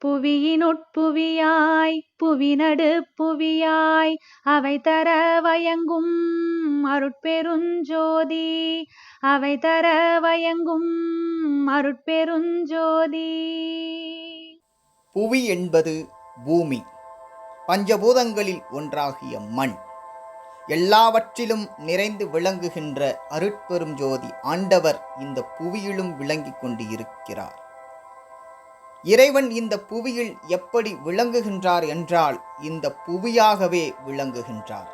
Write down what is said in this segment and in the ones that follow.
புவியினுட்புவியாய் புவிநடு புவியாய் அவை தர வயங்கும் அருட்பெருஞ்சோதி அவை தர வயங்கும் அருட்பெருஞ்சோதி. புவி என்பது பூமி, பஞ்சபூதங்களில் ஒன்றாகிய மண். எல்லாவற்றிலும் நிறைந்து விளங்குகின்ற அருட்பெரும் ஜோதி ஆண்டவர் இந்த புவியிலும் விளங்கிக் கொண்டு இருக்கிறார். இறைவன் இந்த புவியில் எப்படி விளங்குகின்றார் என்றால் இந்த புவியாகவே விளங்குகின்றார்.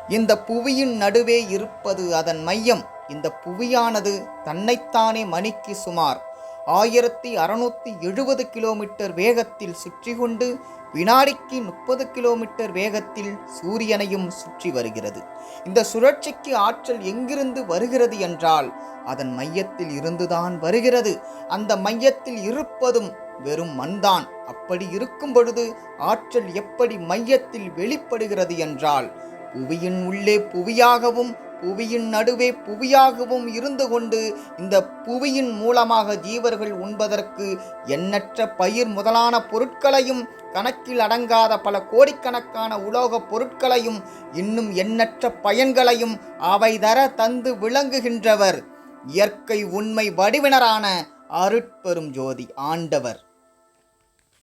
இந்த புவியின் நடுவே இருப்பது அதன் மையம். இந்த புவியானது தன்னைத்தானே மணிக்கு சுமார் 1670 கிலோமீட்டர் வேகத்தில் சுற்றி கொண்டு வினாடிக்கு 30 கிலோமீட்டர் வேகத்தில் சூரியனையும் சுற்றி வருகிறது. இந்த சுழற்சிக்கு ஆற்றல் எங்கிருந்து வருகிறது என்றால் அதன் மையத்தில் இருந்துதான் வருகிறது. அந்த மையத்தில் இருப்பதும் வெறும் மண்தான். அப்படி இருக்கும் பொழுது ஆற்றல் எப்படி மையத்தில் வெளிப்படுகிறது என்றால் புவியின் உள்ளே புவியாகவும் புவியின் நடுவே புவியாகவும் இருந்து கொண்டு இந்த புவியின் மூலமாக ஜீவர்கள் உண்பதற்கு எண்ணற்ற பயிர் முதலான பொருட்களையும் கணக்கில் அடங்காத பல கோடிக்கணக்கான உலோகப் பொருட்களையும் இன்னும் எண்ணற்ற பயன்களையும் அவை தர தந்து விளங்குகின்றவர் இயற்கை உண்மை வடிவினரான அருட்பெரும் ஜோதி ஆண்டவர்.